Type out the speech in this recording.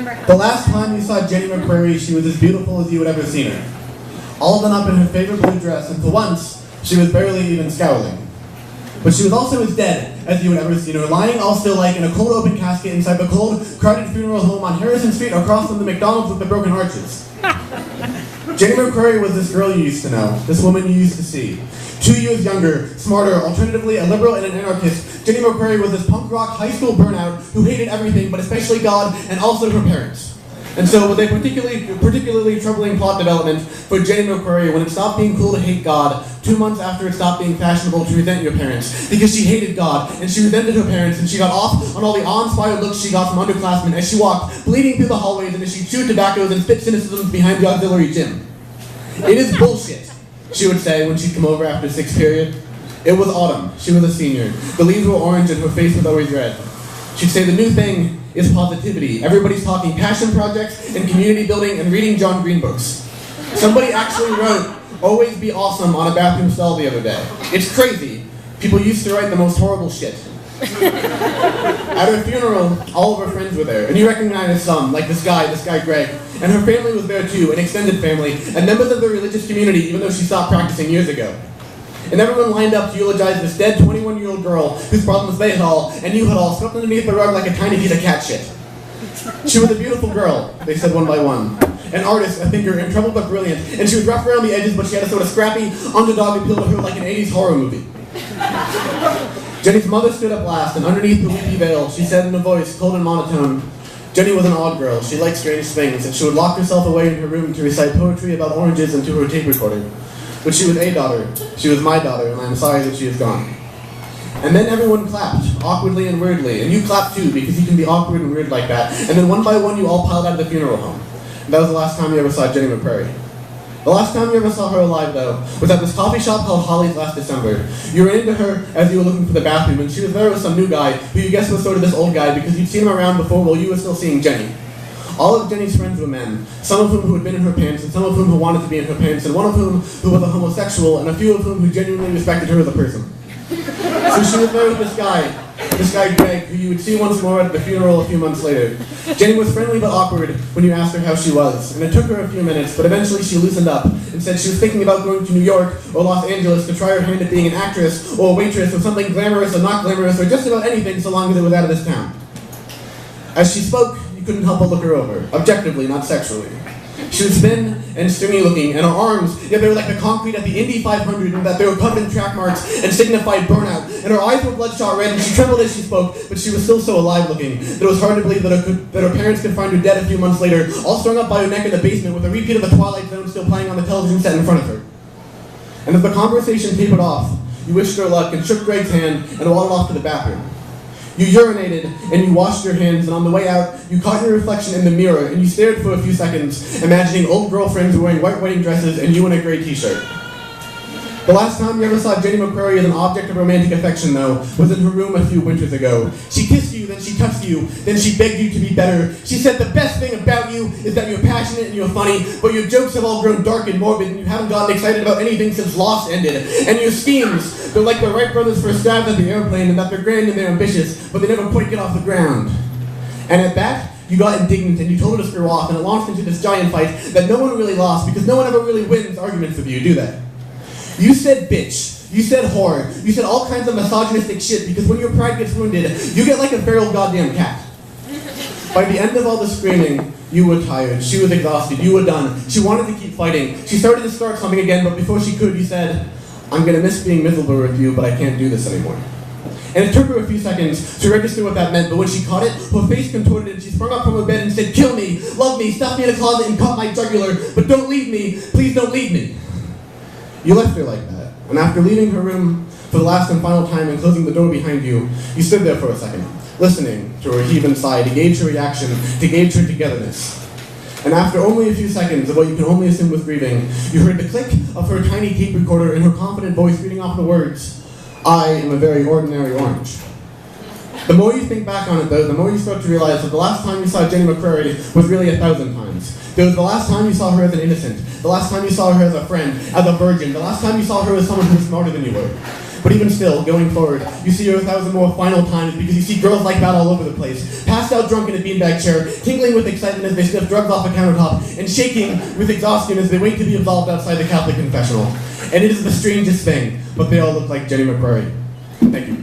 The last time you saw Jenny McCrary, she was as beautiful as you had ever seen her. All done up in her favorite blue dress, and for once, she was barely even scowling. But she was also as dead as you had ever seen her, lying all still like in a cold open casket inside the cold, crowded funeral home on Harrison Street across from the McDonald's with the broken arches. Jenny McCrary was this girl you used to know, this woman you used to see. 2 years younger, smarter, alternatively a liberal and an anarchist, Jenny McCrary was this punk rock high school burnout who hated everything, but especially God and also her parents. And so with a particularly troubling plot development for Jenny McCrary when it stopped being cool to hate God 2 months after it stopped being fashionable to resent your parents, because she hated God and she resented her parents and she got off on all the awe-inspired looks she got from underclassmen as she walked bleeding through the hallways and as she chewed tobaccos and spit cynicisms behind the auxiliary gym. It is bullshit, she would say when she'd come over after 6th period. It was autumn. She was a senior. The leaves were orange and her face was always red. She'd say the new thing is positivity. Everybody's talking passion projects and community building and reading John Green books. Somebody actually wrote, "Always be awesome" on a bathroom stall the other day. It's crazy. People used to write the most horrible shit. At her funeral, all of her friends were there, and you recognize some, like this guy Greg, and her family was there too, an extended family, and members of the religious community, even though she stopped practicing years ago. And everyone lined up to eulogize this dead 21-year-old girl whose problems they had all, and you had all, swept underneath the rug like a tiny piece of cat shit. She was a beautiful girl, they said one by one. An artist, a thinker, in trouble but brilliant, and she was rough around the edges, but she had a sort of scrappy, underdog appeal to her like an 80s horror movie. Jenny's mother stood up last, and underneath the weepy veil, she said in a voice cold and monotone, Jenny was an odd girl. She liked strange things, and she would lock herself away in her room to recite poetry about oranges into her tape recorder. But she was a daughter. She was my daughter, and I am sorry that she is gone. And then everyone clapped, awkwardly and weirdly, and you clapped too, because you can be awkward and weird like that. And then one by one, you all piled out of the funeral home. And that was the last time you ever saw Jenny McCrary. The last time you ever saw her alive, though, was at this coffee shop called Holly's last December. You ran into her as you were looking for the bathroom, and she was there with some new guy, who you guessed was sort of this old guy, because you'd seen him around before while you were still seeing Jenny. All of Jenny's friends were men, some of whom who had been in her pants, and some of whom who wanted to be in her pants, and one of whom who was a homosexual, and a few of whom who genuinely respected her as a person. So she was there with this guy Greg, who you would see once more at the funeral a few months later. Jenny was friendly but awkward when you asked her how she was, and it took her a few minutes, but eventually she loosened up and said she was thinking about going to New York or Los Angeles to try her hand at being an actress or a waitress or something glamorous or not glamorous or just about anything so long as it was out of this town. As she spoke, you couldn't help but look her over, objectively, not sexually. She was thin and stringy looking, and her arms, yet they were like the concrete at the Indy 500 in that they were covered in track marks and signified burnout, and her eyes were bloodshot red, and she trembled as she spoke, but she was still so alive looking that it was hard to believe that her parents could find her dead a few months later, all strung up by her neck in the basement with a repeat of The Twilight Zone still playing on the television set in front of her. And as the conversation tapered off, you wished her luck and shook Greg's hand and waddled off to the bathroom. You urinated, and you washed your hands, and on the way out, you caught your reflection in the mirror, and you stared for a few seconds, imagining old girlfriends wearing white wedding dresses and you in a gray t-shirt. The last time you ever saw Jenny McCrary as an object of romantic affection, though, was in her room a few winters ago. She kissed you, then she touched you, then she begged you to be better. She said the best thing about you is that you're passionate and you're funny, but your jokes have all grown dark and morbid, and you haven't gotten excited about anything since Lost ended. And your schemes, they're like the Wright brothers' first stabs at the airplane, and that they're grand and they're ambitious, but they never quite get off the ground. And at that, you got indignant and you told her to screw off, and it launched into this giant fight that no one really lost, because no one ever really wins arguments with you, do they? You said bitch, you said whore, you said all kinds of misogynistic shit, because when your pride gets wounded, you get like a feral goddamn cat. By the end of all the screaming, you were tired, she was exhausted, you were done, she wanted to keep fighting, she started to start something again, but before she could, you said, I'm gonna miss being miserable with you, but I can't do this anymore. And it took her a few seconds to register what that meant, but when she caught it, her face contorted and she sprung up from her bed and said, kill me, love me, stuff me in a closet and cut my jugular, but don't leave me, please don't leave me. You left her like that, and after leaving her room for the last and final time and closing the door behind you, you stood there for a second, listening to her heave and sigh, to gauge her reaction, to gauge her togetherness. And after only a few seconds of what you can only assume was grieving, you heard the click of her tiny tape recorder and her confident voice reading off the words, I am a very ordinary orange. The more you think back on it, though, the more you start to realize that the last time you saw Jenny McCrary was really 1,000 times. There was the last time you saw her as an innocent, the last time you saw her as a friend, as a virgin, the last time you saw her as someone who was smarter than you were. But even still, going forward, you see her 1,000 more final times because you see girls like that all over the place, passed out drunk in a beanbag chair, tingling with excitement as they sniff drugs off a countertop, and shaking with exhaustion as they wait to be absolved outside the Catholic confessional. And it is the strangest thing, but they all look like Jenny McCrary. Thank you.